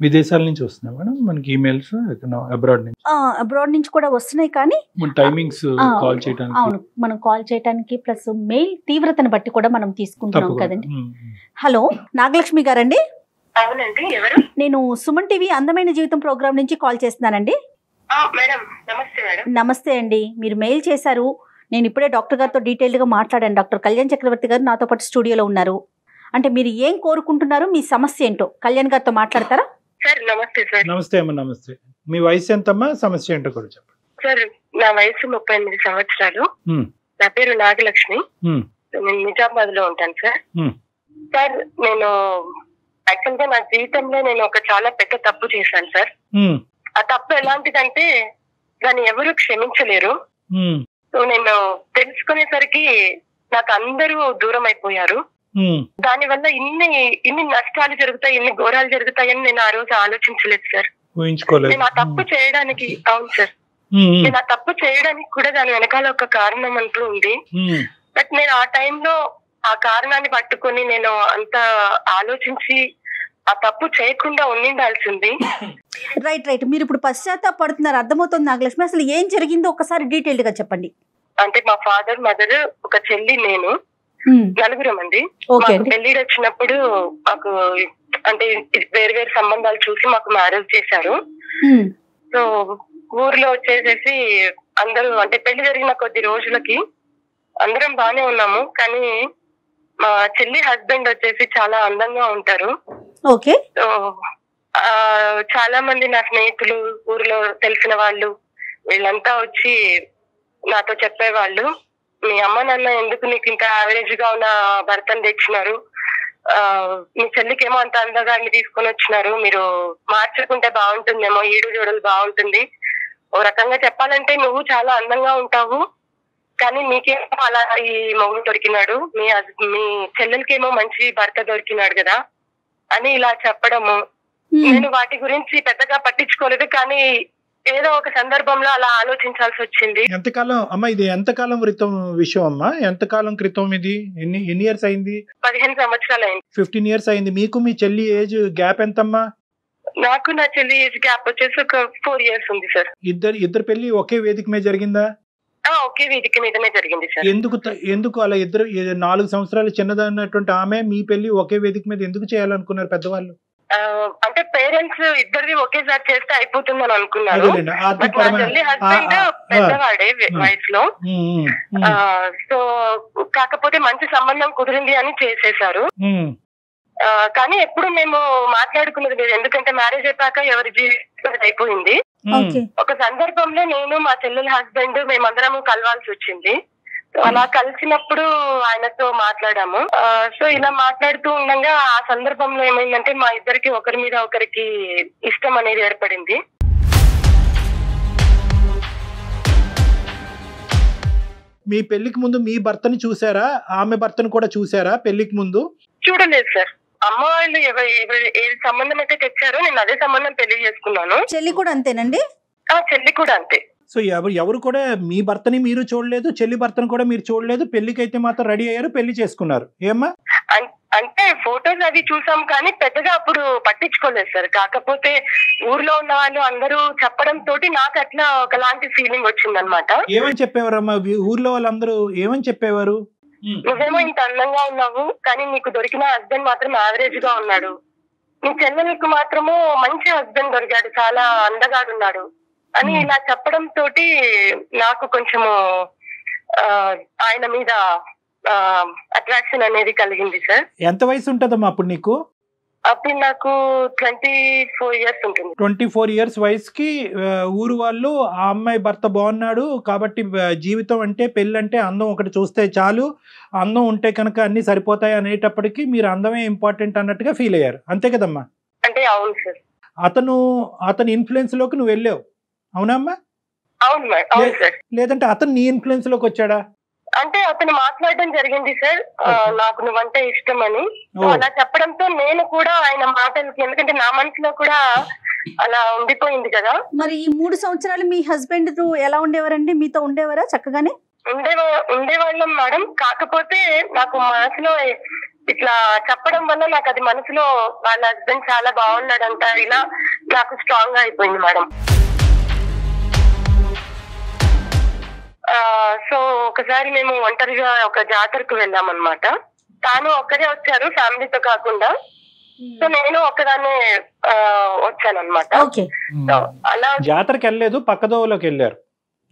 విదేశాల నుంచి వస్తున్నాయి మేడం మనకి ఈమెయిల్స్ అబ్రాడ్ నుంచి. అబ్రాడ్ నుంచి కూడా వస్తున్నాయి కానీ టైమింగ్స్ కాల్ చేయడానికి. అవును, మనం కాల్ చేయడానికి ప్లస్ మెయిల్ తీవ్రతను బట్టి కూడా మనం తీసుకుంటున్నాం కదండి. హలో, నాగలక్ష్మి గారండి? అవునండి, ఎవరు? నేను సుమన్ టీవీ అందమైన జీవితం ప్రోగ్రామ్ నుంచి కాల్ చేస్తున్నానండి. మేడం నమస్తే. మేడం నమస్తే అండి. మీరు మెయిల్ చేశారు, నేను ఇప్పుడే డాక్టర్ గారితో డీటెయిల్డ్గా మాట్లాడాను. డాక్టర్ కళ్యాణ్ చక్రవర్తి గారు నాతో పాటు స్టూడియోలో ఉన్నారు. అంటే మీరు ఏం కోరుకుంటున్నారు, మీ సమస్య ఏంటో కళ్యాణ్ గారితో మాట్లాడతారా? సార్ నమస్తే. సార్ నమస్తే అమ్మా. నమస్తే. మీ వయసు ఎంతమ్మా, సమస్య ఏంటో కూడా చెప్పండి. సార్ నా వయసు 38 సంవత్సరాలు. నా పేరు నాగలక్ష్మి. నేను నిజామాబాద్ లో ఉంటాను సార్. సార్ నేను యాక్చువల్ గా నా జీవితంలో నేను ఒక చాలా పెద్ద తప్పు చేశాను సార్. ఆ తప్పు ఎలాంటిదంటే దాన్ని ఎవరు క్షమించలేరు. సో నేను తెలుసుకునేసరికి నాకు అందరూ దూరం అయిపోయారు. దాని వల్ల ఇన్ని నష్టాలు జరుగుతాయి, ఇన్ని ఘోరాలు జరుగుతాయని నేను ఆ రోజు ఆలోచించలేదు సార్. నేను ఆ తప్పు చేయడానికి, అవును సార్, నేను ఆ తప్పు చేయడానికి కూడా దాని వెనకాల ఒక కారణం అంటూ ఉంది. బట్ నేను ఆ టైంలో ఆ కారణాన్ని పట్టుకొని నేను అంత ఆలోచించి ఆ తప్పు చేయకుండా ఉండాల్సింది. Right right. మీరు ఇప్పుడు పశ్చాత్తాపడుతున్నారు, అర్థమవుతుంది నాగలక్ష్మి. అసలు ఏం జరిగిందో ఒకసారి డీటెయిల్డ్ గా చెప్పండి. అంటే మా ఫాదర్, మదర్, ఒక చెల్లి, నేను నలుగురం అండి. పెళ్లి వచ్చినప్పుడు మాకు అంటే వేరు వేరు సంబంధాలు చూసి మాకు మ్యారేజ్ చేశారు. సో ఊర్లో వచ్చేసేసి అందరూ అంటే పెళ్లి జరిగిన కొద్ది రోజులకి అందరం బానే ఉన్నాము. కానీ మా చెల్లి హస్బెండ్ వచ్చేసి చాలా అందంగా ఉంటారు. ఓకే. సో చాలా మంది నా స్నేహితులు, ఊర్లో తెలిసిన వాళ్ళు వీళ్ళంతా వచ్చి నాతో చెప్పేవాళ్ళు, మీ అమ్మ నాన్న ఎందుకు నీకు ఇంత యావరేజ్ గా ఉన్న భర్తను తెచ్చినారు, మీ చెల్లికేమో అంత అందగాన్ని తీసుకొని వచ్చినారు, మీరు మార్చుకుంటే బాగుంటుందేమో, ఈడు జోడలు బాగుంటుంది. ఓ రకంగా చెప్పాలంటే నువ్వు చాలా అందంగా ఉంటావు, కానీ నీకేమో అలా ఈ మొగుడు దొరికినాడు, మీ చెల్లెలకేమో మంచి భర్త దొరికినాడు కదా అని ఇలా చెప్పడము. నేను వాటి గురించి పెద్దగా పట్టించుకోలేదు, కానీ ఏదో ఒక సందర్భంలో అలా ఆలోచించాల్సి వచ్చింది. ఎంతకాలం అమ్మా ఇది, ఎంతకాలం క్రితం విషయం అమ్మా? ఎంతకాలం క్రితం ఇది? ఎన్ని ఇయర్స్ అయింది? 15 సంవత్సరాలు అయింది. 15 ఇయర్స్ అయింది. మీకు మీ చెల్లి ఏజ్ గ్యాప్ ఎంతమ్మా? నాకు నా చెల్లి ఏజ్ గ్యాప్ వచ్చేసి ఒక 4 years ఉంది సార్. ఇద్దరు పెళ్లి ఒకే వేదిక మీద జరిగిందా? ఒకే వేదిక మీదనే జరిగింది సార్. ఎందుకు అలా 4 సంవత్సరాలు చిన్నదన్నటువంటి ఆమె మీ పెళ్లి ఒకే వేదిక మీద ఎందుకు చేయాలనుకున్నారు పెద్దవాళ్ళు? అంటే పేరెంట్స్ ఇద్దరిది ఒకేసారి చేస్తే అయిపోతుందని అనుకున్నారు. బట్ నా చెల్లి హస్బెండ్ పెద్దవాడే వయసులో. సో కాకపోతే మంచి సంబంధం కుదిరింది అని చేసేసారు. కానీ ఎప్పుడు మేము మాట్లాడుకున్నది లేదు, ఎందుకంటే మ్యారేజ్ అయిపోయాక ఎవరి జీవితం అయిపోయింది. ఒక సందర్భంలో నేను, మా చెల్లెల హస్బెండ్ మేమందరం కలవాల్సి వచ్చింది. అలా కలిసినప్పుడు ఆయనతో మాట్లాడాము. సో ఇలా మాట్లాడుతూ ఉండగా ఆ సందర్భంలో ఏమైందంటే మా ఇద్దరికి ఒకరి మీద ఒకరికి ఇష్టం అనేది ఏర్పడింది. మీ పెళ్లికి ముందు మీ భర్తని చూసారా, ఆమె భర్తను కూడా చూసారా పెళ్లికి ముందు? చూడలేదు సార్. అమ్మ వాళ్ళు ఏ సంబంధం అయితే తెచ్చారో నేను అదే సంబంధం పెళ్లి చేసుకున్నాను. చెల్లి కూడా అంతేనండి? చెల్లి కూడా అంతే. సో ఎవరు కూడా మీ భర్తని మీరు చూడలేదు, చెల్లి భర్తను కూడా మీరు చూడలేదు, పెళ్లికి అయితే మాత్రం రెడీ అయ్యారు, పెళ్లి చేసుకున్నారు. ఏమ్మా? అంటే ఫోటోస్ అవి చూసాం కానీ పెద్దగా అప్పుడు పట్టించుకోలేదు సార్. కాకపోతే ఊర్లో ఉన్న వాళ్ళు అందరూ చెప్పడం తోటి నాకు అట్లా ఒకలాంటి ఫీలింగ్ వచ్చిందనమాట. ఏమని చెప్పేవారమ్మా ఊర్లో వాళ్ళందరూ? ఏమని చెప్పేవారు? నువ్వేమో ఇంత అందంగా ఉన్నావు, కానీ నీకు దొరికిన హస్బెండ్ మాత్రం యావరేజ్ గా ఉన్నాడు, నీ చెల్లెలకు మాత్రము మంచి హస్బెండ్ దొరికాడు, చాలా అందగాడున్నాడు అని ఇలా చెప్పడం తోటి నాకు కొంచెము ఆయన మీద అట్రాక్షన్ అనేది కలిగింది సార్. ఎంత వయసు ఉంటదమ్మా అప్పుడు నీకు? అప్పుడు నాకు 24 years ఉంటుంది. 24 years వయసుకి ఊరు వాళ్ళు ఆ అమ్మాయి భర్త బాగున్నాడు కాబట్టి జీవితం అంటే పెళ్ళంటే అందం ఒకటి చూస్తే చాలు, అందం ఉంటే కనుక అన్ని సరిపోతాయి అనేటప్పటికి మీరు అందమే ఇంపార్టెంట్ అన్నట్టుగా ఫీల్ అయ్యారు, అంతే కదమ్మా? అంటే అవును సార్. అతని ఇన్ఫ్లుయెన్స్ లోకి నువ్వు వెళ్ళావు, అవునా అమ్మా? అవును సార్. లేదంటే అతను నీ ఇన్ఫ్లుయెన్స్ లోకి వచ్చాడా? అంటే అతను మాట్లాడడం జరిగింది సార్, నాకు నువ్వంటే ఇష్టం అని. అలా చెప్పడంతో నేను కూడా ఆయన మాటలకి, ఎందుకంటే నా మనసులో కూడా అలా ఉండిపోయింది కదా. మరి ఈ 3 సంవత్సరాలు మీ హస్బెండ్ ఎలా ఉండేవారండి? మీతో ఉండేవారా చక్కగానే? ఉండేవాళ్ళం మేడం. కాకపోతే నాకు మనసులో ఇట్లా చెప్పడం వల్ల నాకు అది మనసులో వాళ్ళ హస్బెండ్ చాలా బాగున్నాడంట, ఇలా నాకు స్ట్రాంగ్ గా అయిపోయింది మేడం. సో ఒకసారి మేము ఒంటరిగా ఒక జాతరకు వెళ్ళామన్నమాట. తాను ఒక్కరే వచ్చారు, ఫ్యామిలీతో కాకుండా. సో నేను ఒక్కదాన్నే వచ్చానన్నమాట. అలా జాతరకి వెళ్ళలేదు, పక్కదోవలోకి వెళ్ళారు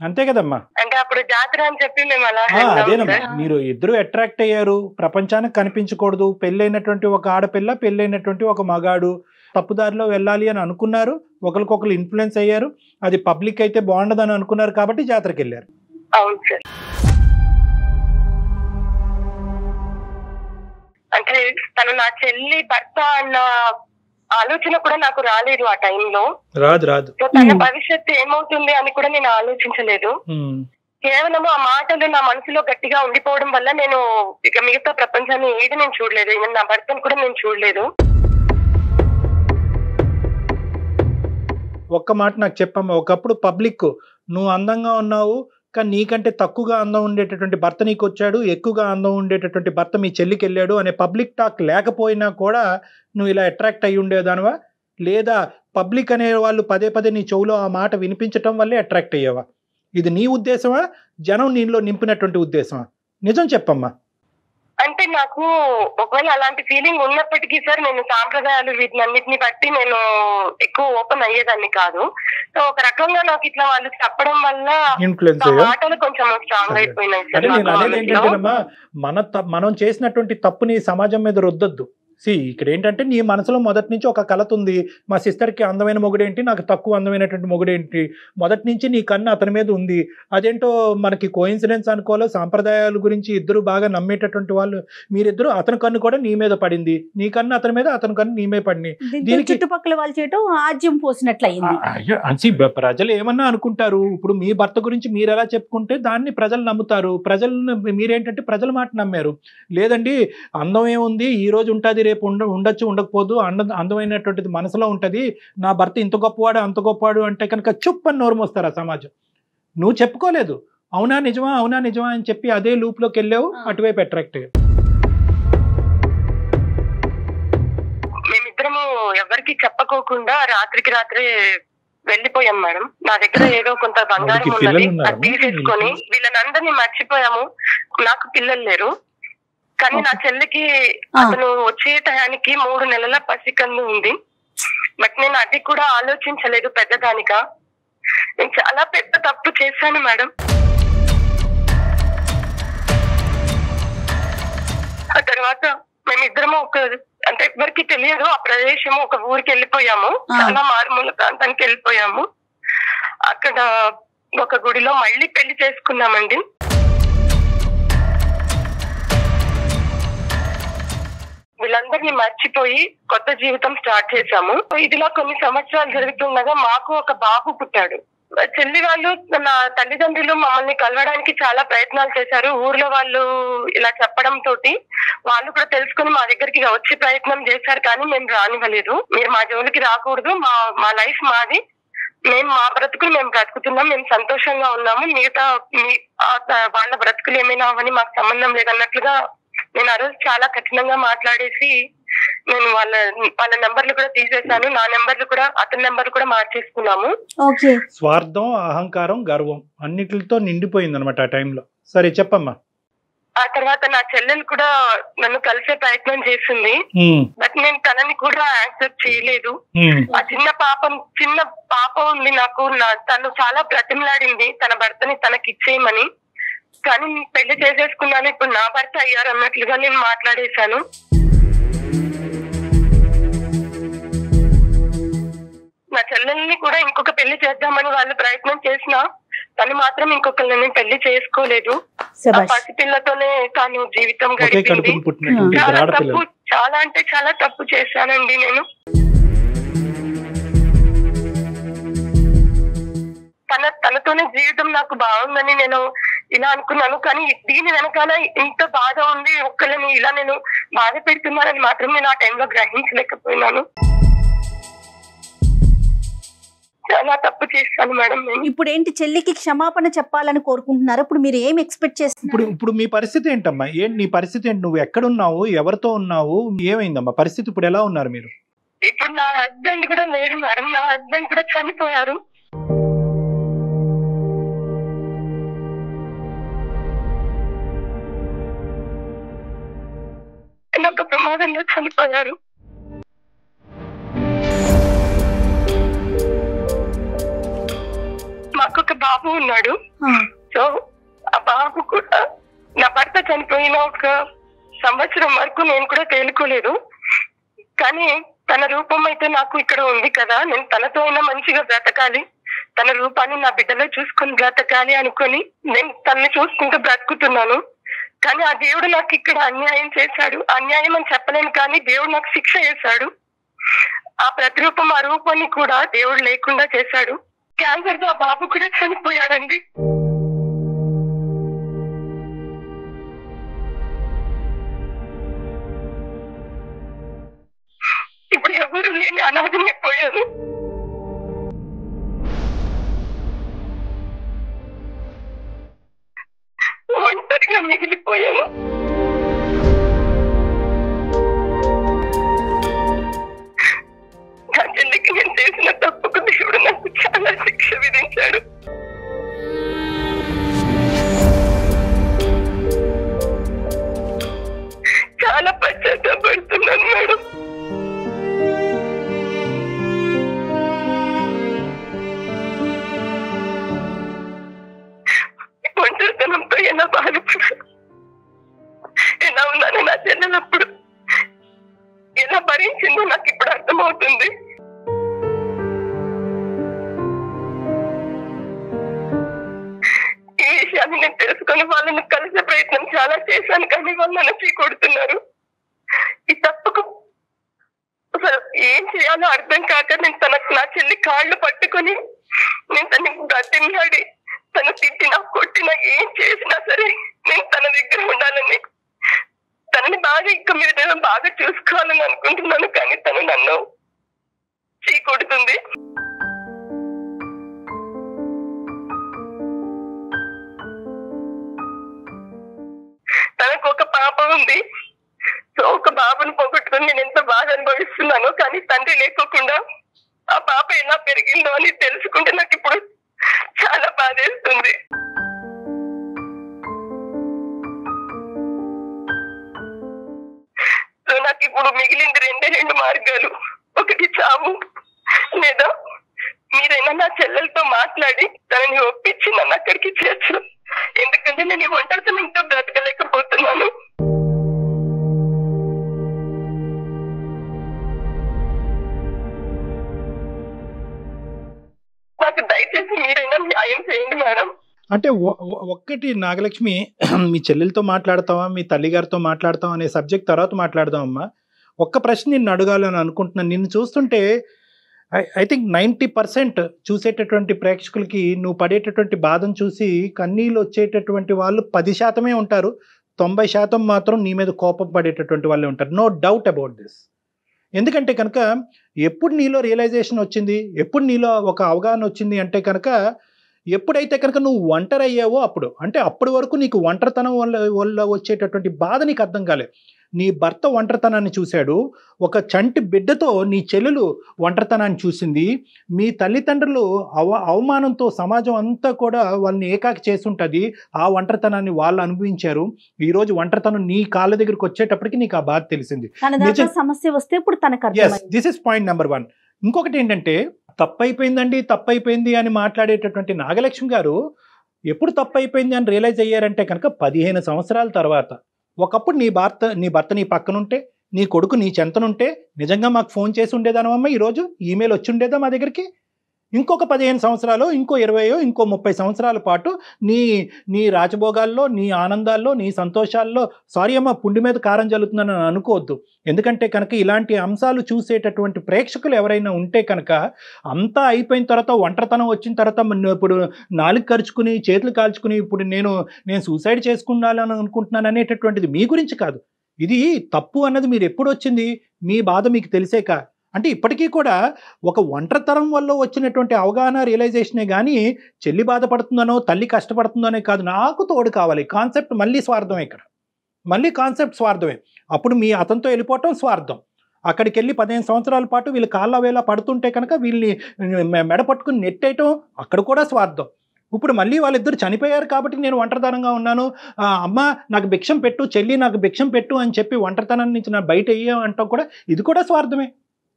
అంతే కదమ్మా? అంటే అప్పుడు జాతర అని చెప్పి మేము అలా అదేనమ్మా, మీరు ఇద్దరు అట్రాక్ట్ అయ్యారు, ప్రపంచానికి కనిపించకూడదు, పెళ్ళైనటువంటి ఒక ఆడపిల్ల, పెళ్ళైనటువంటి ఒక మగాడు తప్పుదారిలో వెళ్ళాలి అని అనుకున్నారు, ఒకరికొకరు ఇన్ఫ్లుయెన్స్ అయ్యారు, అది పబ్లిక్ అయితే బాగుండదని అనుకున్నారు కాబట్టి జాతరకి వెళ్ళారు. అవును సార్. అంటే తను నా చెల్లి భర్త అన్న ఆలోచన కూడా నాకు రాలేదు ఆ టైంలో. రాదు. తన భవిష్యత్తు ఏమవుతుంది అని కూడా నేను ఆలోచించలేదు. కేవలం ఆ మాటలు నా మనసులో గట్టిగా ఉండిపోవడం వల్ల నేను ఇక మిగతా ప్రపంచాన్ని ఏది నేను చూడలేదు, నా భర్తను కూడా నేను చూడలేదు. ఒక్క మాట నాకు చెప్పమ్మా, ఒకప్పుడు పబ్లిక్ నువ్వు అందంగా ఉన్నావు కానీ నీకంటే తక్కువగా అందం ఉండేటటువంటి భర్త నీకు వచ్చాడు, ఎక్కువగా అందం ఉండేటటువంటి భర్త మీ చెల్లికి వెళ్ళాడు అనే పబ్లిక్ టాక్ లేకపోయినా కూడా నువ్వు ఇలా అట్రాక్ట్ అయ్యి ఉండేదానివా, లేదా పబ్లిక్ అనే వాళ్ళు పదే పదే నీ చెవులో ఆ మాట వినిపించటం వల్లే అట్రాక్ట్ అయ్యావా? ఇది నీ ఉద్దేశమా, జనం నీలో నింపినటువంటి ఉద్దేశమా? నిజం చెప్పమ్మా. అంటే నాకు ఒకవేళ అలాంటి ఫీలింగ్ ఉన్నప్పటికీ సార్, నేను సాంప్రదాయాలు వీటినన్నిటిని బట్టి నేను ఎక్కువ ఓపెన్ అయ్యేదాన్ని కాదు. సో ఒక రకంగా నాకు ఇట్లా వాళ్ళు చెప్పడం వల్ల మాటలు కొంచెం స్ట్రాంగ్ అయిపోయినాయి సార్. నేను అనేది ఏంటంటేనమ్మా, మనం చేసినటువంటి తప్పుని సమాజం మీద రుద్దొద్దు. ఇక్కడ ఏంటంటే నీ మనసులో మొదటి నుంచి ఒక కలత ఉంది, మా సిస్టర్కి అందమైన మొగుడేంటి, నాకు తక్కువ అందమైనటువంటి మొగుడేంటి, మొదటి నుంచి నీ కన్ను అతని మీద ఉంది. అదేంటో మనకి కోయిన్సిడెన్స్ అనుకోవాలో, సాంప్రదాయాల గురించి ఇద్దరు బాగా నమ్మేటటువంటి వాళ్ళు మీరిద్దరు, అతని కన్ను కూడా నీ మీద పడింది, నీ కన్ను అతని మీద, అతని కన్ను నీ మీద పడింది. దీనికి చుట్టుపక్కల వాళ్ళు చేయటం ఆజ్యం పోసినట్లయింది. ప్రజలు ఏమన్నా అనుకుంటారు, ఇప్పుడు మీ భర్త గురించి మీరు ఎలా చెప్పుకుంటే దాన్ని ప్రజలు నమ్ముతారు. మీరేంటంటే ప్రజల మాట నమ్మారు. లేదండి అందం ఏముంది, ఈ రోజు ఉంటుంది, రేపు ఉండొచ్చు, ఉండకపోదు, అందమైనటువంటిది మనసులో ఉంటది, నా భర్త ఇంత గొప్పవాడు అంత గొప్పవాడు అంటే కనుక చుప్పని నోరు మోస్తారు ఆ సమాజం. నువ్వు చెప్పుకోలేదు, అవునా నిజమా అని చెప్పి అదే లూప్ లోకి వెళ్ళావు, అటువైపు అట్రాక్ట్ అయ్యావు. మేమిద్దరము ఎవరికి చెప్పకోకుండా రాత్రికి రాత్రే వెళ్ళిపోయాం మేడం. నా దగ్గర ఏదో కొంత బంగారం ఉన్నది, అది తీసేసుకొని వీళ్ళనందరినీ మర్చిపోయాము. నాకు పిల్లలు లేరు, కానీ నా చెల్లికి అతను వచ్చే టయానికి 3 నెలల పసికందు ఉంది. బట్ నేను అది కూడా ఆలోచించలేదు పెద్దదానిగా. నేను చాలా పెద్ద తప్పు చేశాను మేడం. ఆ తర్వాత మేమిద్దరము అంటే ఎవరికి తెలియదు ఆ ప్రదేశము, ఒక ఊరికి వెళ్ళిపోయాము, చాలా మారుమూల ప్రాంతానికి వెళ్ళిపోయాము. అక్కడ ఒక గుడిలో మళ్ళీ పెళ్లి చేసుకున్నామండి. వీళ్ళందరినీ మర్చిపోయి కొత్త జీవితం స్టార్ట్ చేశాము. ఇదిలా కొన్ని సంవత్సరాలు జరుగుతుండగా మాకు ఒక బాబు పుట్టాడు. చెల్లి వాళ్ళు, నా తల్లిదండ్రులు మమ్మల్ని కలవడానికి చాలా ప్రయత్నాలు చేశారు. ఊర్లో వాళ్ళు ఇలా చెప్పడం తోటి వాళ్ళు కూడా తెలుసుకుని మా దగ్గరికి వచ్చే ప్రయత్నం చేశారు, కానీ మేము రానివ్వలేదు. మీరు మా జోలికి రాకూడదు, మా లైఫ్ మాది, మేము మా బ్రతుకులు మేము బ్రతుకుతున్నాం, మేము సంతోషంగా ఉన్నాము, మిగతా వాళ్ళ బ్రతుకులు ఏమైనా అవని మాకు సంబంధం లేదన్నట్లుగా నేను ఆ రోజు చాలా కఠినంగా మాట్లాడేసి నేను వాళ్ళ నెంబర్లు కూడా తీసేశాను. నా నెంబర్లు కూడా, అతని నెంబర్లు కూడా మార్చేసుకున్నాము. స్వార్థం, అహంకారం, గర్వం అన్నిటితో నిండిపోయింది అనమాట ఆ టైంలో. సరే చెప్పమ్మా. ఆ తర్వాత నా చెల్లెలు కూడా నన్ను కలిసే ప్రయత్నం చేసింది, బట్ నేను తనని కూడా యాక్సెప్ట్ చేయలేదు. ఆ చిన్న పాప ఉంది నాకు, తను చాలా బ్రతిమలాడింది తన భర్తని తనకి ఇచ్చేయమని, కానీ పెళ్లి చేసేసుకున్నాను, ఇప్పుడు నా భర్త అయ్యారు అన్నట్లుగా నేను మాట్లాడేశాను. నా చెల్లెల్ని కూడా ఇంకొక పెళ్లి చేద్దామని వాళ్ళు ప్రయత్నం చేసినా తను మాత్రం ఇంకొకరిని పెళ్లి చేసుకోలేదు. పసిపిల్లతోనే తాను జీవితం గడిపింది. చాలా అంటే చాలా తప్పు చేశానండి నేను. తనతోనే జీవితం నాకు బాగుందని నేను ఇలా అనుకున్నాను, కానీ దీని వెనకాల ఇంత బాధ ఉంది, ఒక్కరిని ఇలా నేను బాధ పెడుతున్నానని మాత్రం నేను ఆ టైంలో గ్రహించలేకపోయినాను. చాలా తప్పు చేశాను మేడం నేను. ఇప్పుడు ఏంటి, చెల్లికి క్షమాపణ చెప్పాలని కోరుకుంటున్నారు? ఇప్పుడు మీరు ఏం ఎక్స్పెక్ట్ చేస్తున్నారు? ఇప్పుడు మీ పరిస్థితి ఏంటమ్మా? ఏంటి నీ పరిస్థితి ఏంటి? నువ్వు ఎక్కడున్నావు, ఎవరితో ఉన్నావు, ఏమైందమ్మా పరిస్థితి? ఇప్పుడు ఎలా ఉన్నారు మీరు? ఇప్పుడు నా హస్బెండ్ కూడా లేరు మేడం, నా హస్బెండ్ కూడా చనిపోయారు. ఒక ప్రమాదంలో చనిపోయారు. మాకు ఒక బాబు ఉన్నాడు. సో ఆ బాబు కూడా, నా భర్త చనిపోయిన ఒక సంవత్సరం వరకు నేను కూడా తేలుకోలేదు. కానీ తన రూపం అయితే నాకు ఇక్కడ ఉంది కదా, నేను తనతో అయినా మంచిగా బ్రతకాలి, తన రూపాన్ని నా బిడ్డలో చూసుకొని బ్రతకాలి అనుకొని నేను తనని చూసుకుంటూ బ్రతుకుతున్నాను. కానీ ఆ దేవుడు నాకు ఇక్కడ అన్యాయం చేశాడు. అన్యాయం అని చెప్పలేను, కానీ దేవుడు నాకు శిక్ష చేశాడు. ఆ ప్రతిరూపం, ఆ రూపాన్ని కూడా దేవుడు లేకుండా చేశాడు. క్యాన్సర్ తో ఆ బాబు కూడా చనిపోయాడండి. ఇప్పుడు ఎవరు లేని అనాథమైపోయాను. ఒంటరిగా మిగిలిపోయాను. నా చెల్లికి నేను చేసిన తప్పుకు దేవుడు నాకు చాలా శిక్ష విధించాడు. చాలా పశ్చాత్తాపడుతున్నాను మేడం. ఒంటరితనంతో ఎలా బాధపడాను, ఎలా ఉన్నాను నా చెల్లెలప్పుడు ఎలా భరించిందో నాకు ఇప్పుడు అర్థమవుతుంది. ఈ విషయాన్ని నేను తెలుసుకొని వాళ్ళని కలిసే ప్రయత్నం చాలా చేశాను, కానీ వాళ్ళు నన్ను చీకొడుతున్నారు. ఈ తప్పుకు అసలు ఏం చేయాలో అర్థం కాక నేను నా చెల్లి కాళ్ళు పట్టుకొని నేను తనని బ్రతిమలాడి, తను తిట్టినా కొట్టినా ఏం చేసినా సరే నేను తన దగ్గర ఉండాలని, తనని బాగా ఇంకా మీద బాగా చూసుకోవాలని అనుకుంటున్నాను. కానీ తను నన్ను చీకొడుతుంది. తనకు ఒక పాప ఉంది. సో ఒక బాబుని పోగొట్టుకుని నేను ఎంత బాధ అనుభవిస్తున్నానో, కానీ తండ్రి లేకోకుండా ఆ పాప ఎలా పెరిగిందో అని తెలుసుకుంటే నాకు ఇప్పుడు చాలా బాధేస్తుంది. సో నాకు ఇప్పుడు మిగిలింది రెండు మార్గాలు. ఒకటి చావు, లేదా మీరైనా నా చెల్లెలతో మాట్లాడి తనని ఒప్పించి నన్ను అక్కడికి చేర్చు. ఎందుకంటే నేను ఈ ఒంటరితనంతో బ్రతకలేకపోతున్నాను. నాకు దయచేసి మీరైనా న్యాయం చేయండి మేడం. అంటే ఒక్కటి నాగలక్ష్మి, మీ చెల్లెలతో మాట్లాడతావా, మీ తల్లిగారితో మాట్లాడతావా అనే సబ్జెక్ట్ తర్వాత మాట్లాడదామమ్మా. ఒక్క ప్రశ్న నిన్ను అడగాలని అనుకుంటున్నాను. నిన్ను చూస్తుంటే ఐ థింక్ 90% చూసేటటువంటి ప్రేక్షకులకి నువ్వు పడేటటువంటి బాధను చూసి కన్నీళ్ళు వచ్చేటటువంటి వాళ్ళు 10% ఉంటారు, 90% మాత్రం నీ మీద కోపం పడేటటువంటి వాళ్ళే ఉంటారు. No doubt about this. ఎందుకంటే కనుక ఎప్పుడు నీలో రియలైజేషన్ వచ్చింది, ఎప్పుడు నీలో ఒక అవగాహన వచ్చింది అంటే కనుక ఎప్పుడైతే కనుక నువ్వు ఒంటరి అయ్యావో అప్పుడు. అంటే అప్పటి వరకు నీకు ఒంటరితనం వల్ల వచ్చేటటువంటి బాధ నీకు అర్థం కాలేదు. నీ భర్త ఒంటరితనాన్ని చూశాడు, ఒక చంటి బిడ్డతో నీ చెల్లెలు ఒంటరితనాన్ని చూసింది, మీ తల్లిదండ్రులు అవమానంతో సమాజం అంతా కూడా వాళ్ళని ఏకాకి చేస్తుంటుంది, ఆ ఒంటరితనాన్ని వాళ్ళు అనుభవించారు. ఈరోజు ఒంటరితనం నీ కాళ్ళ దగ్గరికి వచ్చేటప్పటికి నీకు ఆ బాధ తెలిసింది. సమస్య వస్తే ఇప్పుడు తనకు దిస్ ఇస్ పాయింట్ నెంబర్ 1. ఇంకొకటి ఏంటంటే, తప్పైపోయిందండి తప్పైపోయింది అని మాట్లాడేటటువంటి నాగలక్ష్మి గారు ఎప్పుడు తప్పైపోయింది అని రియలైజ్ అయ్యారంటే కనుక 15 సంవత్సరాల తర్వాత. ఒకప్పుడు నీ భర్త నీ పక్కనుంటే, నీ కొడుకు నీ చెంతనుంటే నిజంగా మాకు ఫోన్ చేసి ఉండేదానమ్మా, ఈరోజు ఈమెయిల్ వచ్చి ఉండేదా మా దగ్గరికి. ఇంకొక 15 సంవత్సరాలు, ఇంకో 20, ఇంకో 30 సంవత్సరాల పాటు నీ రాజభోగాల్లో, నీ ఆనందాల్లో, నీ సంతోషాల్లో, సారీ అమ్మ పుండి మీద కారం జల్లుతుందని అనుకోవద్దు. ఎందుకంటే కనుక ఇలాంటి అంశాలు చూసేటటువంటి ప్రేక్షకులు ఎవరైనా ఉంటే కనుక అంతా అయిపోయిన తర్వాత, ఒంటరితనం వచ్చిన తర్వాత ఇప్పుడు నాలుగు ఖర్చుకుని చేతులు కాల్చుకుని ఇప్పుడు నేను సూసైడ్ చేసుకున్నాను అనుకుంటున్నాను అనేటటువంటిది మీ గురించి కాదు. ఇది తప్పు అన్నది మీరు ఎప్పుడు వచ్చింది, మీ బాధ మీకు తెలిసాక. అంటే ఇప్పటికీ కూడా ఒక ఒంటరితనం వల్ల వచ్చినటువంటి అవగాహన రియలైజేషనే కానీ చెల్లి బాధపడుతుందనో తల్లి కష్టపడుతుందనే కాదు, నాకు తోడు కావాలి కాన్సెప్ట్ మళ్ళీ స్వార్థమే. ఇక్కడ మళ్ళీ కాన్సెప్ట్ స్వార్థమే. అప్పుడు మీ అతనితో వెళ్ళిపోవటం స్వార్థం. అక్కడికి వెళ్ళి 15 సంవత్సరాల పాటు వీళ్ళు కాళ్ళ వేళ పడుతుంటే కనుక వీళ్ళని మెడ పట్టుకుని నెట్టేయటం అక్కడ కూడా స్వార్థం. ఇప్పుడు మళ్ళీ వాళ్ళిద్దరు చనిపోయారు కాబట్టి నేను ఒంటరితనంగా ఉన్నాను, అమ్మ నాకు భిక్షం పెట్టు, చెల్లి నాకు భిక్షం పెట్టు అని చెప్పి ఒంటరితనం నుంచి నా బయట అంటాం కూడా ఇది కూడా స్వార్థమే.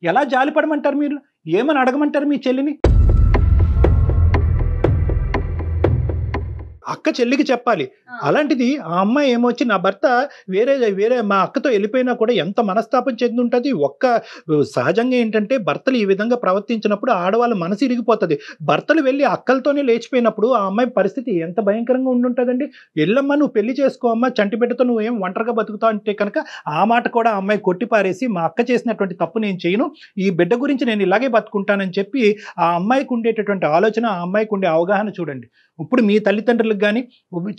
ఎలా జాలిపడమంటారు మీరు? ఏమని అడగమంటారు మీ చెల్లిని? అక్క చెల్లికి చెప్పాలి. అలాంటిది ఆ అమ్మాయి ఏమొచ్చి నా భర్త వేరే మా అక్కతో వెళ్ళిపోయినా కూడా ఎంత మనస్తాపం చెంది ఉంటుంది. సహజంగా ఏంటంటే భర్తలు ఈ విధంగా ప్రవర్తించినప్పుడు ఆడవాళ్ళ మనసు ఇరిగిపోతుంది. భర్తలు వెళ్ళి అక్కలతోనే లేచిపోయినప్పుడు ఆ అమ్మాయి పరిస్థితి ఎంత భయంకరంగా ఉండుంటుందండి. ఎల్లమ్మ నువ్వు పెళ్లి చేసుకో అమ్మ, చంటి బిడ్డతో నువ్వు ఏం ఒంటరిగా బతుకుతావు అంటే కనుక ఆ మాట కూడా ఆ అమ్మాయి కొట్టిపారేసి మా అక్క చేసినటువంటి తప్పు నేను చేయను, ఈ బిడ్డ గురించి నేను ఇలాగే బతుకుంటానని చెప్పి ఆ అమ్మాయికి ఉండేటటువంటి ఆలోచన, ఆ అమ్మాయికి ఉండే అవగాహన చూడండి. ఇప్పుడు మీ తల్లిదండ్రులకు కానీ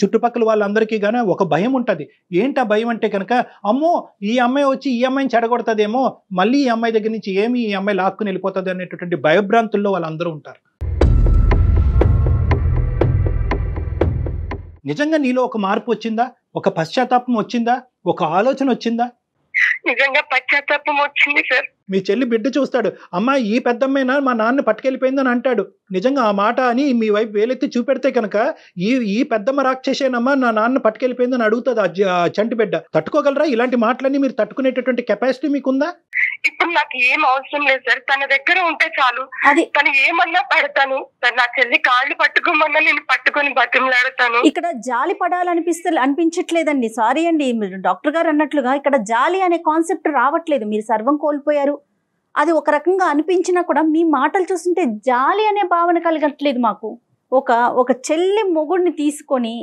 చుట్టుపక్కల వాళ్ళందరికీ కానీ ఒక భయం ఉంటుంది. ఏంటి ఆ భయం అంటే కనుక, అమ్మో ఈ అమ్మాయి వచ్చి ఈ అమ్మాయిని చెడగొడుతుందేమో, మళ్ళీ ఈ అమ్మాయి దగ్గర నుంచి ఈ అమ్మాయి లాక్కుని వెళ్ళిపోతుంది అనేటటువంటి భయభ్రాంతుల్లో వాళ్ళందరూ ఉంటారు. నిజంగా నీలో ఒక మార్పు వచ్చిందా? ఒక పశ్చాత్తాపం వచ్చిందా? ఒక ఆలోచన వచ్చిందా? నిజంగా పశ్చాత్తాపం వచ్చింది సార్. మీ చెల్లి బిడ్డ చూస్తాడు, అమ్మా ఈ పెద్దమ్మైనా మా నాన్న పట్టుకెళ్ళిపోయిందని అంటాడు. నిజంగా ఆ మాట అని మీ వైపు వేలెత్తి చూపెడితే కనుక ఈ పెద్దమ్మ రాక్షసేనమ్మా నా నాన్న పట్టుకెళ్ళిపోయిందని అడుగుతుంది ఆ చంటి బిడ్డ. తట్టుకోగలరా? ఇలాంటి మాటలన్నీ మీరు తట్టుకునేటటువంటి కెపాసిటీ మీకుందా? ఇప్పుడు నాకు ఏం అవసరం లేదు సార్, తన దగ్గర ఉంటే చాలు. తను ఏమన్నా పడతాను, నా చెల్లి కాళ్ళు పట్టుకోమన్నా నేను పట్టుకొని బతిమలాడతాను. ఇక్కడ జాలి అనిపించట్లేదండి. సారీ అండి, మీరు డాక్టర్ గారు అన్నట్లుగా ఇక్కడ జాలి అనే కాన్సెప్ట్ రావట్లేదు. మీరు సర్వం కోల్పోయారు, అది ఒక రకంగా అనిపించినా కూడా మీ మాటలు చూస్తుంటే జాలి అనే భావన కలగట్లేదు మాకు. ఒక చెల్లి మొగుడిని తీసుకొని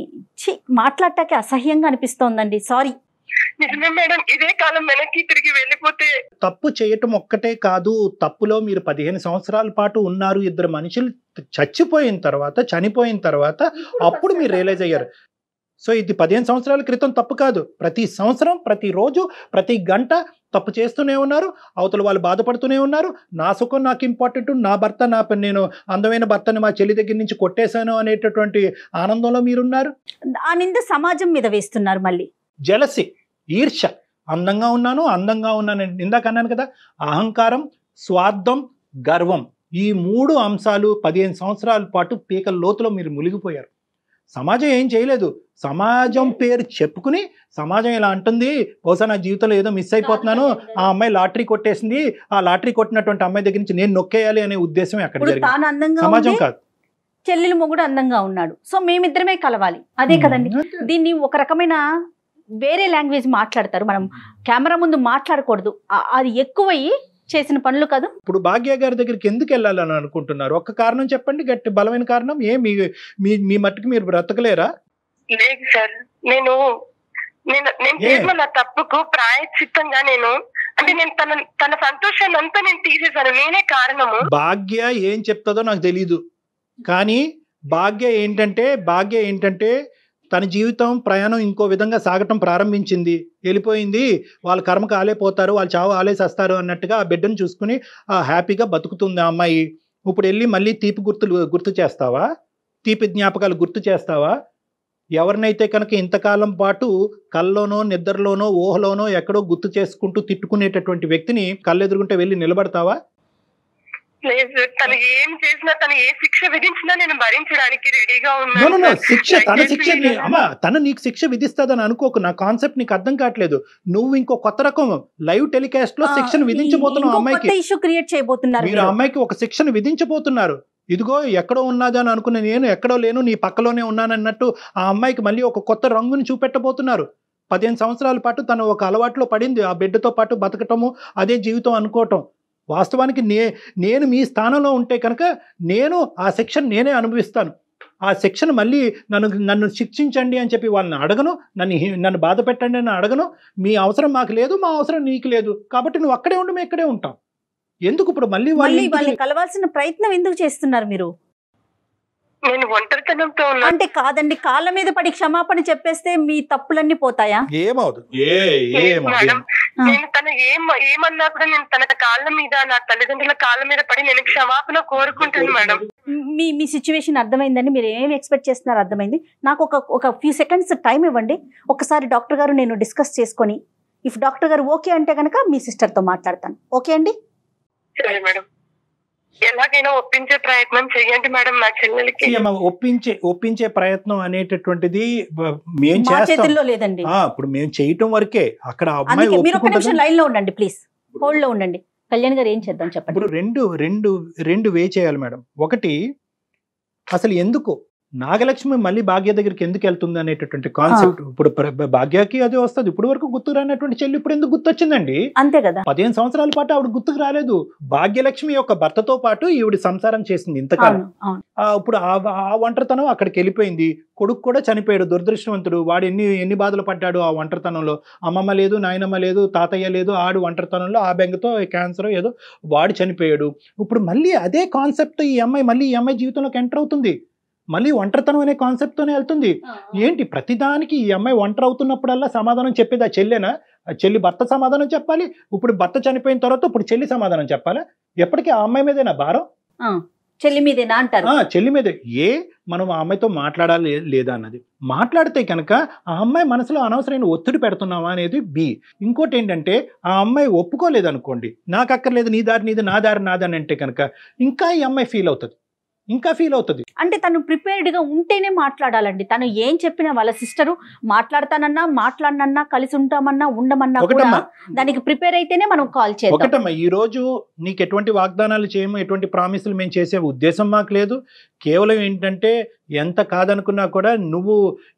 మాట్లాడటానికి అసహ్యంగా అనిపిస్తోందండి. సారీ. నిజమే మేడం, ఇదే కాలం వెనక్కి తిరిగి వెళ్ళిపోతే. తప్పు చేయటం ఒక్కటే కాదు, తప్పులో మీరు 15 సంవత్సరాల పాటు ఉన్నారు. ఇద్దరు మనుషులు చనిపోయిన తర్వాత అప్పుడు మీరు రియలైజ్ అయ్యారు. సో ఇది 15 సంవత్సరాల క్రితం తప్పు కాదు. ప్రతి సంవత్సరం, ప్రతిరోజు, ప్రతి గంట తప్పు చేస్తూనే ఉన్నారు. అవతల వాళ్ళు బాధపడుతూనే ఉన్నారు. నా సుఖం నాకు ఇంపార్టెంట్, నా భర్త నేను అందమైన భర్తని మా చెల్లి దగ్గర నుంచి కొట్టేశాను అనేటటువంటి ఆనందంలో మీరున్నారు. ఆ నింద సమాజం మీద వేస్తున్నారు. మళ్ళీ జెలసీ, ఈర్ష్య. అందంగా ఉన్నాను ఇందాక అన్నాను కదా, అహంకారం, స్వార్థం, గర్వం, ఈ 3 అంశాలు 15 సంవత్సరాల పాటు పీకల లోతులో మీరు మునిగిపోయారు. సమాజం ఏం చేయలేదు. సమాజం పేరు చెప్పుకుని సమాజం ఇలా అంటుంది, బహుశా నా జీవితంలో ఏదో మిస్ అయిపోతున్నాను, ఆ అమ్మాయి లాటరీ కొట్టేసింది, ఆ లాటరీ కొట్టినటువంటి అమ్మాయి దగ్గర నుంచి నేను నొక్కేయాలి అనే ఉద్దేశం అక్కడ జరిగింది. సమాజం కాదు. చెల్లెలు మొగుడు అందంగా ఉన్నాడు, సో మేమిద్దరమే కలవాలి, అదే కదండి. దీన్ని ఒక రకమైన వేరే లాంగ్వేజ్ మాట్లాడతారు, మనం కెమెరా ముందు మాట్లాడకూడదు, అది ఎక్కువయ్యి చేసిన పనులు కాదు. ఇప్పుడు భాగ్య గారి దగ్గరికి ఎందుకు వెళ్ళాలని అనుకుంటున్నారు? ఒక్క కారణం చెప్పండి, గట్టి బలమైన కారణం. మీ మట్టుకు మీరు బ్రతకలేరా? లేదు సార్, నేను చేసిన నా తప్పుకు ప్రాయశ్చిత్తంగా నేను తన సంతోషాన్ని అంతా నేను తీసేశాను, నేనే కారణము. భాగ్య ఏం చెప్తుందో నాకు తెలీదు, కానీ భాగ్య ఏంటంటే తన జీవితం ప్రయాణం ఇంకో విధంగా సాగటం ప్రారంభించింది, వెళ్ళిపోయింది, వాళ్ళ కర్మకు ఆలేపోతారు, వాళ్ళు చావు ఆలేసేస్తారు అన్నట్టుగా ఆ బిడ్డను చూసుకుని హ్యాపీగా బతుకుతుంది ఆ అమ్మాయి. ఇప్పుడు వెళ్ళి మళ్ళీ తీపి గుర్తు చేస్తావా? తీపి జ్ఞాపకాలు గుర్తు చేస్తావా? ఎవరినైతే కనుక ఇంతకాలం పాటు కల్లోనో నిద్రలోనో ఊహలోనో ఎక్కడో గుర్తు చేసుకుంటూ తిట్టుకునేటటువంటి వ్యక్తిని కళ్ళెదురుకుంటే వెళ్ళి నిలబడతావా? లేదు, తను ఏం చేసినా, తను ఏ శిక్ష విధించినా నేను భరించడానికి రెడీగా ఉన్నాను. తను నీకు శిక్ష విధిస్తుందని అనుకోకు, నా కాన్సెప్ట్ నీకు అర్థం కావట్లేదు. నువ్వు ఇంకో కొత్త రకం లైవ్ టెలికాస్ట్ లో శిక్షను విధించబోతున్నావు అమ్మాయికి. మీరు అమ్మాయికి ఒక శిక్షను విధించబోతున్నారు. ఇదిగో ఎక్కడో ఉన్నదని అనుకున్న నేను ఎక్కడో లేను, నీ పక్కలోనే ఉన్నానన్నట్టు ఆ అమ్మాయికి మళ్ళీ ఒక కొత్త రంగుని చూపెట్టబోతున్నారు. 15 సంవత్సరాల పాటు తను ఒక అలవాట్లో పడింది, ఆ బిడ్డతో పాటు బతకటము, అదే జీవితం అనుకోవటం. వాస్తవానికి నేను మీ స్థానంలో ఉంటే కనుక నేను ఆ శిక్షను నేనే అనుభవిస్తాను. ఆ శిక్షను మళ్ళీ నన్ను శిక్షించండి అని చెప్పి వాళ్ళని అడగను, నన్ను బాధ పెట్టండి అని అడగను. మీ అవసరం మాకు లేదు, మా అవసరం నీకు లేదు, కాబట్టి నువ్వు అక్కడే ఉండి మేము ఇక్కడే ఉంటాం. ఎందుకు ఇప్పుడు మళ్ళీ వాళ్ళని కలవాల్సిన ప్రయత్నం ఎందుకు చేస్తున్నారు మీరు? నేను ఒంటరితనంతో అంటే కాదండి, కాళ్ళ మీద పడి క్షమాపణ చెప్పేస్తే మీ తప్పులన్నీ పోతాయా? మేడం నేను తను ఏమన్నా కూడా నేను తన కాళ్ళ మీద, నా తల్లిదండ్రుల కాళ్ళ మీద పడి నేను క్షమాపణ కోరుకుంటాను మేడం. మీ సిచ్యువేషన్ అర్థమైందండి, మీరు ఏమి ఎక్స్పెక్ట్ చేస్తున్నారో అర్థమైంది. నాకు ఒక ఫ్యూ సెకండ్స్ టైం ఇవ్వండి. ఒకసారి డాక్టర్ గారు నేను డిస్కస్ చేసుకొని, ఇఫ్ డాక్టర్ గారు ఓకే అంటే కనుక మీ సిస్టర్తో మాట్లాడతాను. ఓకే అండి? సరే మేడం, ఎలాగైనా ఒప్పించే ప్రయత్నం చేయండి మేడం నా చెల్లెలకి. ఒప్పించే ప్రయత్నం అనేటటువంటిది మేము మా చేస్తాం. చేతుల్లో లేదండి. ఇప్పుడు మేము చేయటం వరకే. అక్కడ అందుకే అమ్మాయి మీరు ఒక నిమిషం లైన్ లో ఉండండి ప్లీజ్, హోల్డ్ లో ఉండండి. కళ్యాణ్ గారు ఏం చేద్దాం చెప్పండి. ఇప్పుడు రెండు వే చేయాలి మేడం. ఒకటి, అసలు ఎందుకు నాగలక్ష్మి మళ్ళీ భాగ్య దగ్గరికి ఎందుకు వెళ్తుంది అనేటటువంటి కాన్సెప్ట్. ఇప్పుడు భాగ్యకి అది వస్తుంది. ఇప్పుడు వరకు గుర్తుకు రానటువంటి చెల్లి ఇప్పుడు ఎందుకు గుర్తొచ్చిందండి? అంతే కదా. 15 సంవత్సరాల పాటు ఆవిడ గుర్తుకు రాలేదు. భాగ్యలక్ష్మి యొక్క భర్తతో పాటు ఈవిడ సంసారం చేసింది ఇంతకాలం. ఇప్పుడు ఆ ఒంటరితనం అక్కడికి వెళ్ళిపోయింది. కొడుకు కూడా చనిపోయాడు, దురదృష్టవంతుడు. వాడు ఎన్ని బాధలు పడ్డాడు ఆ ఒంటరితనంలో. అమ్మమ్మ లేదు, నాయనమ్మ లేదు, తాతయ్య లేదు. ఆడు ఒంటరితనంలో ఆ బెంగతో క్యాన్సర్ ఏదో వాడు చనిపోయాడు. ఇప్పుడు మళ్ళీ అదే కాన్సెప్ట్ ఈ అమ్మాయి జీవితంలోకి ఎంటర్ అవుతుంది. మళ్ళీ ఒంటరితనం అనే కాన్సెప్ట్తోనే వెళ్తుంది. ఏంటి ప్రతిదానికి ఈ అమ్మాయి ఒంటరి అవుతున్నప్పుడల్లా సమాధానం చెప్పేది ఆ చెల్లెనా? చెల్లి భర్త సమాధానం చెప్పాలి. ఇప్పుడు భర్త చనిపోయిన తర్వాత ఇప్పుడు చెల్లి సమాధానం చెప్పాలా? ఎప్పటికీ ఆ అమ్మాయి మీదేనా భారం? చెల్లి మీదేనా అంటారు? చెల్లి మీదే. మనం ఆ అమ్మాయితో మాట్లాడాలి లేదా అన్నది. మాట్లాడితే కనుక ఆ అమ్మాయి మనసులో అనవసరమైన ఒత్తిడి పెడుతున్నావా అనేది బి. ఇంకోటి ఏంటంటే, ఆ అమ్మాయి ఒప్పుకోలేదు అనుకోండి, నాకు అక్కర్లేదు, నీ దారి నీది, నా దారి నాదని అంటే కనుక ఇంకా ఈ అమ్మాయి ఫీల్ అవుతుంది. అంటే తను ప్రిపేర్డ్ గా ఉంటేనే మాట్లాడాలండి. తను ఏం చెప్పినా వాళ్ళ సిస్టరు మాట్లాడనన్నా కలిసి ఉంటామన్నా ఉండమన్నా కూడా దానికి ప్రిపేర్ అయితేనే మనం కాల్ చేయాలి. ఒకటమ్మా, ఈ రోజు నీకు ఎటువంటి వాగ్దానాలు చేయము, ఎటువంటి ప్రామిసులు మేము చేసే ఉద్దేశం మాకు లేదు. కేవలం ఏంటంటే, ఎంత కాదనుకున్నా కూడా నువ్వు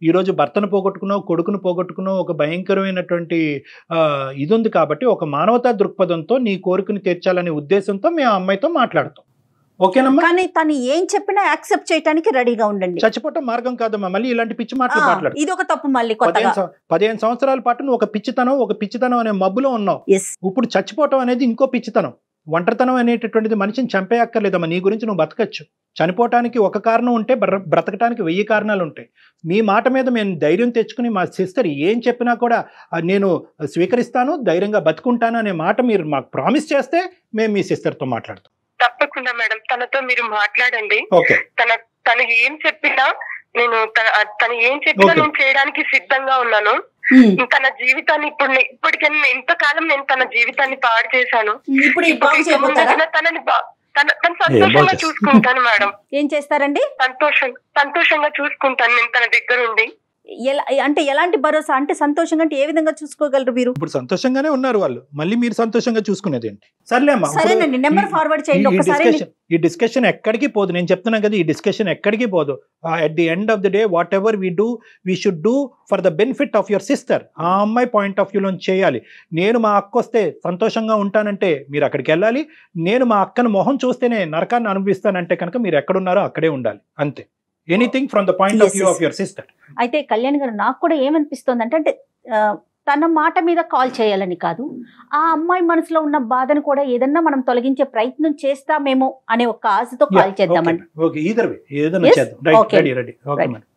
ఈరోజు భర్తను పోగొట్టుకున్నావు, కొడుకును పోగొట్టుకున్నావు, ఒక భయంకరమైనటువంటి ఇది ఉంది కాబట్టి ఒక మానవతా దృక్పథంతో నీ కోరికను తీర్చాలనే ఉద్దేశంతో మేము ఆ అమ్మాయితో మాట్లాడతాం. ఓకేనమ్మా? కానీ తను ఏం చెప్పినా యాక్సెప్ట్ చేయడానికి రెడీగా ఉండండి. చచ్చిపోవటం మార్గం కాదమ్మా. మళ్ళీ ఇలాంటి పిచ్చి మాటలు మాట్లాడు. ఇది ఒక తప్పు. మళ్ళీ 15 సంవత్సరాల పాటు నువ్వు ఒక పిచ్చితనం అనే మబ్బులో ఉన్నావు. ఇప్పుడు చచ్చిపోవటం అనేది ఇంకో పిచ్చితనం. ఒంటరితనం అనేటటువంటిది మనిషిని చంపేయక్కర్లేదమ్మా. నీ గురించి నువ్వు బతకచ్చు. చనిపోవటానికి ఒక కారణం ఉంటే బ్రతకటానికి 1000 కారణాలు ఉంటాయి. మీ మాట మీద మేము ధైర్యం తెచ్చుకుని మా సిస్టర్ ఏం చెప్పినా కూడా నేను స్వీకరిస్తాను, ధైర్యంగా బతుకుంటాను అనే మాట మీరు మాకు ప్రామిస్ చేస్తే మేము మీ సిస్టర్తో మాట్లాడతాం. తప్పకుండా మేడం, తనతో మీరు మాట్లాడండి. తను ఏం చెప్పినా తను ఏం చెప్పినా నేను చేయడానికి సిద్ధంగా ఉన్నాను. తన జీవితాన్ని ఇప్పటికైనా ఎంతకాలం నేను తన జీవితాన్ని పాడు చేశాను. తనని తను సంతోషంగా చూసుకుంటాను మేడం. ఏం చేస్తారండి? సంతోషంగా చూసుకుంటాను నేను తన దగ్గర ఉండి. అంటే ఎలాంటి భరోసా? అంటే సంతోషంగా అంటే ఏ విధంగా చూసుకోగలరు మీరు? ఇప్పుడు సంతోషంగానే ఉన్నారు వాళ్ళు, మళ్ళీ మీరు సంతోషంగా చూసుకునేది ఏంటి? సరేనండి, నెంబర్ ఫార్వర్డ్ చేయండి ఒకసారి. ఈ డిస్కషన్ ఎక్కడికి పోదు. నేను చెప్తున్నాను కదా, ఈ డిస్కషన్ ఎక్కడికి పోదు. At the end of the day what ever we should do for the benefit of your sister. ఆ అమ్మాయి పాయింట్ ఆఫ్ వ్యూలో చేయాలి. నేను మా అక్క వస్తే సంతోషంగా ఉంటానంటే మీరు అక్కడికి వెళ్ళాలి. నేను మా అక్కను మొహం చూస్తేనే నరకాన్ని అనుభవిస్తానంటే కనుక మీరు ఎక్కడున్నారో అక్కడే ఉండాలి. అంతే. Anything from the point of view of your sister. అయితే కళ్యాణ్ గారు, నాకు కూడా ఏమనిపిస్తుంది అంటే తన మాట మీద కాల్ చేయాలని కాదు, ఆ అమ్మాయి మనసులో ఉన్న బాధను కూడా ఏదన్నా మనం తొలగించే ప్రయత్నం చేస్తామేమో అనే ఒక ఆశతో కాల్ చేద్దామండి. ఓకే, ఈదర్ వే ఏదైనా చేద్దాం. Right, ready. Okay madam.